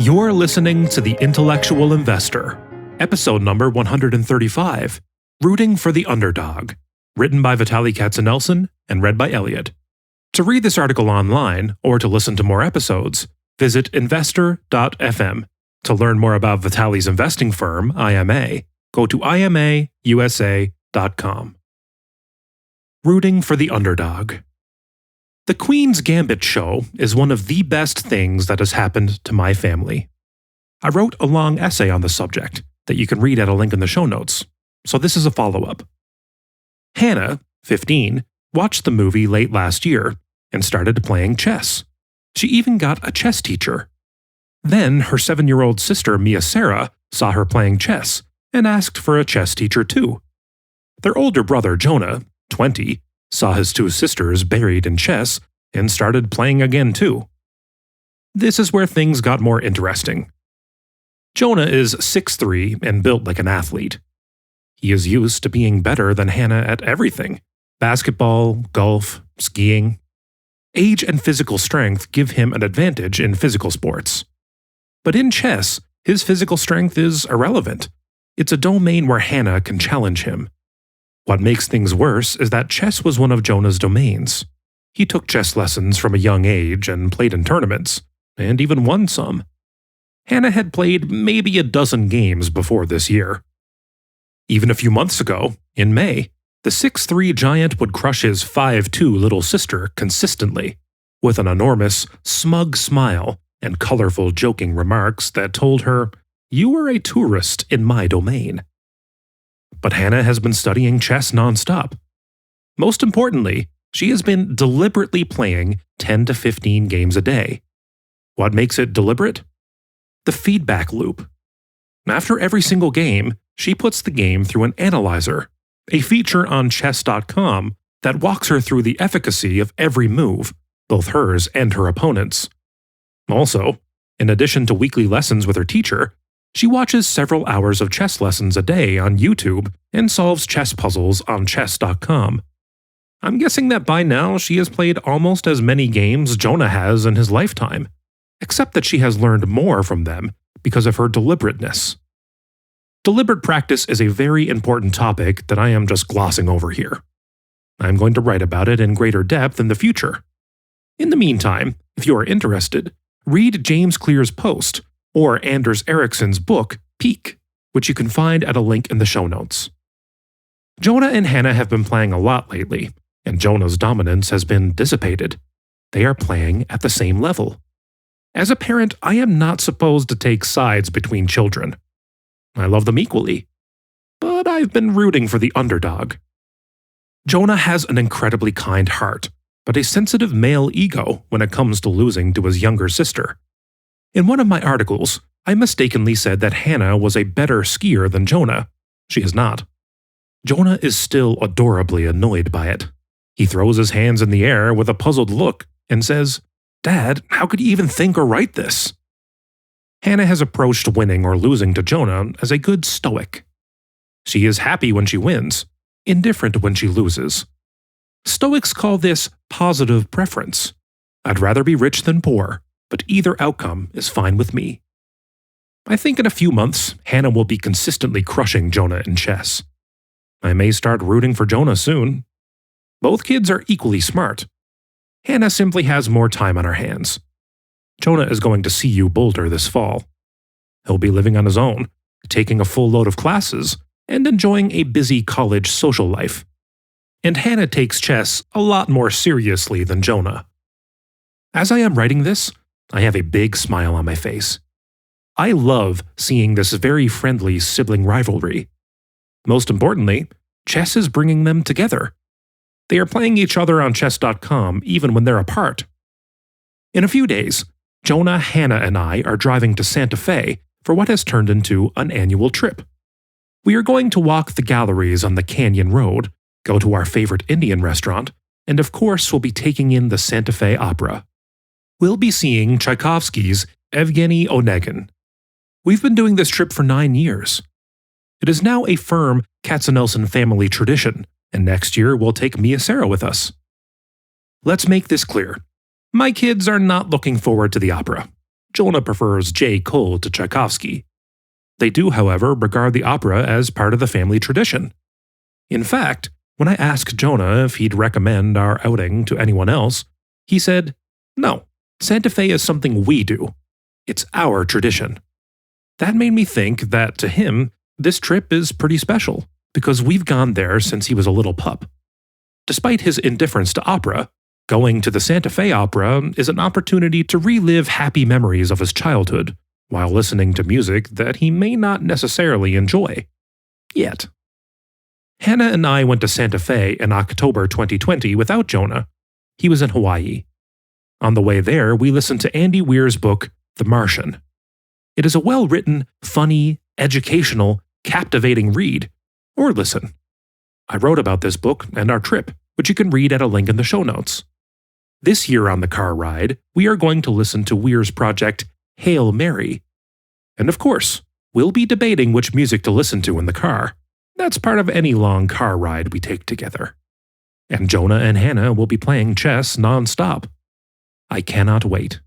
You're listening to The Intellectual Investor, episode number 135, Rooting for the Underdog, written by Vitaliy and read by Elliot. To read this article online or to listen to more episodes, visit investor.fm. To learn more about Vitaliy's investing firm, IMA, go to imausa.com. Rooting for the Underdog. The Queen's Gambit show is one of the best things that has happened to my family. I wrote a long essay on the subject that you can read at a link in the show notes, so this is a follow-up. Hannah, 15, watched the movie late last year and started playing chess. She even got a chess teacher. Then her 7-year-old sister Mia Sarah saw her playing chess and asked for a chess teacher too. Their older brother Jonah, 20, saw his two sisters buried in chess and started playing again too. This is where things got more interesting. Jonah is 6'3" and built like an athlete. He is used to being better than Hannah at everything: basketball, golf, skiing. Age and physical strength give him an advantage in physical sports. But in chess, his physical strength is irrelevant. It's a domain where Hannah can challenge him. What makes things worse is that chess was one of Jonah's domains. He took chess lessons from a young age and played in tournaments, and even won some. Hannah had played maybe a dozen games before this year. Even a few months ago, in May, the 6'3" giant would crush his 5'2" little sister consistently, with an enormous, smug smile and colorful joking remarks that told her, "You are a tourist in my domain." But Hannah has been studying chess nonstop. Most importantly, she has been deliberately playing 10 to 15 games a day. What makes it deliberate? The feedback loop. After every single game, she puts the game through an analyzer, a feature on chess.com that walks her through the efficacy of every move, both hers and her opponent's. Also, in addition to weekly lessons with her teacher, she watches several hours of chess lessons a day on YouTube and solves chess puzzles on chess.com. I'm guessing that by now she has played almost as many games Jonah has in his lifetime, except that she has learned more from them because of her deliberateness. Deliberate practice is a very important topic that I am just glossing over here. I'm going to write about it in greater depth in the future. In the meantime, if you are interested, read James Clear's post or Anders Ericsson's book, Peak, which you can find at a link in the show notes. Jonah and Hannah have been playing a lot lately, and Jonah's dominance has been dissipated. They are playing at the same level. As a parent, I am not supposed to take sides between children. I love them equally. But I've been rooting for the underdog. Jonah has an incredibly kind heart, but a sensitive male ego when it comes to losing to his younger sister. In one of my articles, I mistakenly said that Hannah was a better skier than Jonah. She is not. Jonah is still adorably annoyed by it. He throws his hands in the air with a puzzled look and says, "Dad, how could you even think or write this?" Hannah has approached winning or losing to Jonah as a good stoic. She is happy when she wins, indifferent when she loses. Stoics call this positive preference. I'd rather be rich than poor, but either outcome is fine with me. I think in a few months, Hannah will be consistently crushing Jonah in chess. I may start rooting for Jonah soon. Both kids are equally smart. Hannah simply has more time on her hands. Jonah is going to CU Boulder this fall. He'll be living on his own, taking a full load of classes, and enjoying a busy college social life. And Hannah takes chess a lot more seriously than Jonah. As I am writing this, I have a big smile on my face. I love seeing this very friendly sibling rivalry. Most importantly, chess is bringing them together. They are playing each other on chess.com even when they're apart. In a few days, Jonah, Hannah, and I are driving to Santa Fe for what has turned into an annual trip. We are going to walk the galleries on the Canyon Road, go to our favorite Indian restaurant, and of course we'll be taking in the Santa Fe Opera. We'll be seeing Tchaikovsky's Evgeny Onegin. We've been doing this trip for 9 years. It is now a firm Katzenelson family tradition, and next year we'll take Mia Sarah with us. Let's make this clear. My kids are not looking forward to the opera. Jonah prefers J. Cole to Tchaikovsky. They do, however, regard the opera as part of the family tradition. In fact, when I asked Jonah if he'd recommend our outing to anyone else, he said, "No, Santa Fe is something we do. It's our tradition." That made me think that, to him, this trip is pretty special, because we've gone there since he was a little pup. Despite his indifference to opera, going to the Santa Fe Opera is an opportunity to relive happy memories of his childhood, while listening to music that he may not necessarily enjoy. Yet. Hannah and I went to Santa Fe in October 2020 without Jonah. He was in Hawaii. On the way there, we listened to Andy Weir's book, The Martian. It is a well-written, funny, educational, captivating read. Or listen. I wrote about this book and our trip, which you can read at a link in the show notes. This year on the car ride, we are going to listen to Weir's project, Hail Mary. And of course, we'll be debating which music to listen to in the car. That's part of any long car ride we take together. And Jonah and Hannah will be playing chess non-stop. I cannot wait.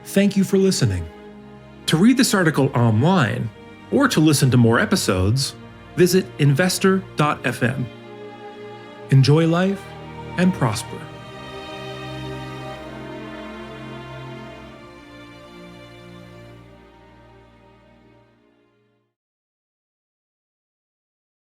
Thank you for listening. To read this article online, or to listen to more episodes, visit investor.fm. Enjoy life and prosper.